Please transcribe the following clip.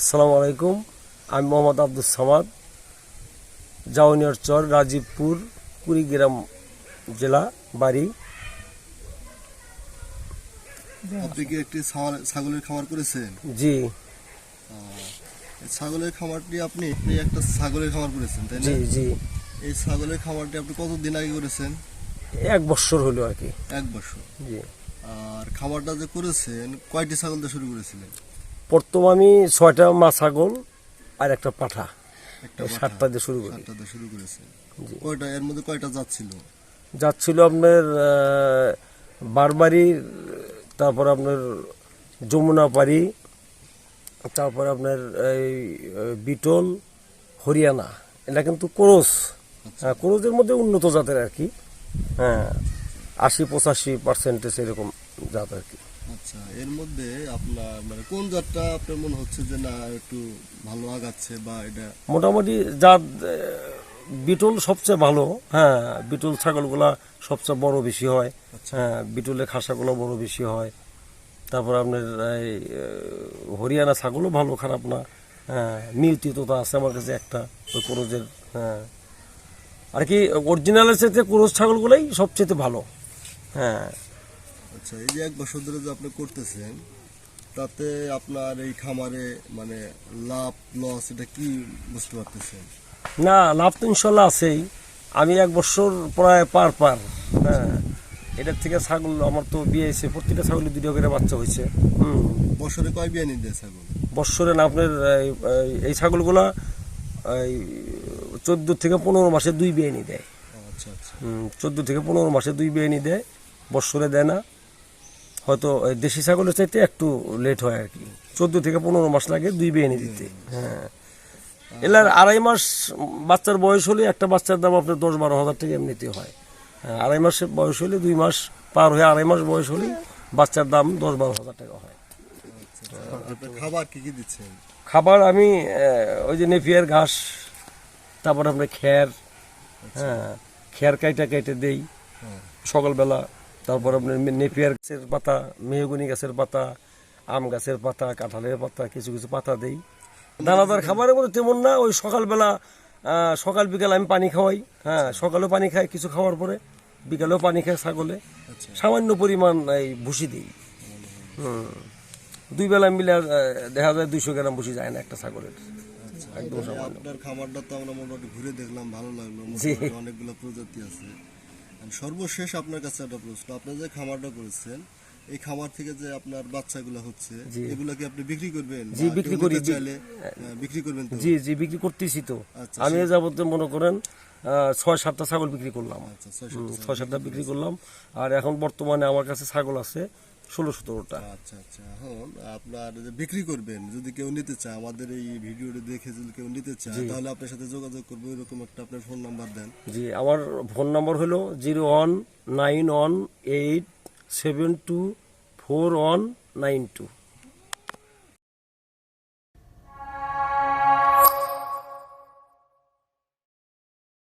আসসালামু আলাইকুম। আমি মোহাম্মদ আব্দুস সামাদ, জাউনিয়ার চর, রাজীবপুর, কুড়িগ্রাম জেলা বাড়ি। আপনি কি একটি ছাগলের খামার করেছেন? জি এই ছাগলের খামারটি আপনি একটা ছাগলের খামার করেছেন, তাই না? জি জি এই ছাগলের খামারটি আপনি কতদিন আগে করেছেন? 1 বছর হলো আর কি। 1 বছর। জি, আর খামারটা যে করেছেন, কয়টি ছাগল দিয়ে শুরু করেছিলেন? প্রথম আমি 6টা মা ছাগল আর একটা পাঠা, একটা এই 7টা দিয়ে শুরু করি। 7টা দিয়ে শুরু করেছেন। জি। কয়টা এর মধ্যে কয়টা জাত ছিল? যাচ্ছিল আপনার বারবারি, তারপর আপনার যমুনাপাড়ি, তারপর আপনার এই বিটল, হরিয়ানা। এটা কিন্তু ক্রস, ক্রসের মধ্যে উন্নত জাতের আর কি। হ্যাঁ, 80-85% এরকম জাত আর কি। আচ্ছা, এর মধ্যে আপনার মানে কোন জাতটা আপনার মনে হচ্ছে যে না একটু ভালো আগাচ্ছে বা এটা? মোটামুটি জাত বিটল সবচেয়ে ভালো। হ্যাঁ, বিটল ছাগলগুলা সবচেয়ে বড় বেশি হয়। হ্যাঁ, বিটলের খাসাগুলো বড় বেশি হয়। তারপর আপনার এই হরিয়ানা ছাগলও ভালো, খারাপ না। হ্যাঁ, মিউটিতোতা আছে আমার কাছে একটা, ওই ক্রোজের। হ্যাঁ, আর কি অরিজিনালের সাথে ক্রোজ ছাগলগুলোই সবচেয়ে ভালো। হ্যাঁ। আচ্ছা, এই যে 1 বছর ধরে যে আপনি করতেছেন, তাতে আপনার এই খামারে মানে লাভ লস এটা কি বুঝতে পারতেছেন? না, লাভ তো ইনশাল্লাহ আছেই। আমি 1 বছর প্রায় পার। হ্যাঁ, এটার থেকে ছাগল আমার তো বিয়ে হয়েছে, প্রত্যেকটা ছাগলের 2টা করে বাচ্চা হয়েছে। বছরে কয় বিয়ানি দেয় ছাগল? বৎসরে না আপনার এই ছাগলগুলা এই 14 থেকে 15 মাসে 2 বিয়ানি দেয়। আচ্ছা আচ্ছা। 14 থেকে 15 মাসে 2 বিয়ানি দেয়, বৎসরে দেয় না। হয়তো দেশি ছাগলের চাইতে একটু লেট হয় আর কি, 14 থেকে 15 মাস লাগে 2 বিয়ানি দিতে। হ্যাঁ, এলার 2.5 মাস বাচ্চার বয়স হলে একটা বাচ্চার দাম আপনার 10-12 হাজার টাকা এমনিতে হয়। হ্যাঁ, 2.5 মাস বয়স হলে, 2 মাস পার হয়ে 2.5 মাস বয়স হলে বাচ্চার দাম 10-12 হাজার টাকা হয়। আপনি খাবার কি কি দিচ্ছেন? খাবার আমি ওই যে নেপিয়ার ঘাস, তারপর আপনার খ্যার। হ্যাঁ, খ্যার কাইটে দেই সকালবেলা। তারপর আপনার নেপিয়ার গাছের পাতা, মেহগনি গাছের পাতা, আম গাছের পাতা, কাঁঠালের পাতা, কিছু কিছু পাতা দেই। দানাদার খাবারের মধ্যে তেমন না, ওই সকালবেলা সকাল বিকাল আমি পানি খাওয়াই। হ্যাঁ, সকালেও পানি খাই কিছু খাওয়ার পরে, বিকালেও পানি খাই ছাগলে। সামান্য পরিমাণ এই ভুসি দিই। 2 বেলা মিলে দেখা যায় 200 গ্রাম ভুসি যায় না একটা ছাগলের। একদম সামান্য। আপনার খামারটা তো আমরা মোটামুটি ঘুরে দেখলাম, ভালো লাগলো। জি। মোটামুটি অনেকগুলো প্রজাতি আছে। আর সর্বশেষ আপনার কাছে একটা প্রশ্ন, আপনি যে খামারটা করেছেন, এই খামার থেকে যে আপনার বাচ্চাগুলো হচ্ছে, এগুলো কি আপনি বিক্রি করবেন? জি, বা বিক্রি কেউ করি। নিতে চাইলে বিক্রি করবেন তো? জি জি, বিক্রি করতেছি তো। আচ্ছা, আমি যাবত মনে করেন 6-7টা ছাগল বিক্রি করলাম। আচ্ছা, 6-7টা বিক্রি করলাম। আর এখন বর্তমানে আমার কাছে ছাগল আছে 16-17টা। আচ্ছা আচ্ছা। এখন আপনার যে বিক্রি করবেন, যদি কেউ নিতে চায়, আমাদের এই ভিডিওটি দেখে যদি কেউ নিতে চায়, তাহলে আপনার সাথে যোগাযোগ করবো। এরকম একটা আপনার ফোন নাম্বার দেন। জি, আমার ফোন নম্বর হলো 01918724192।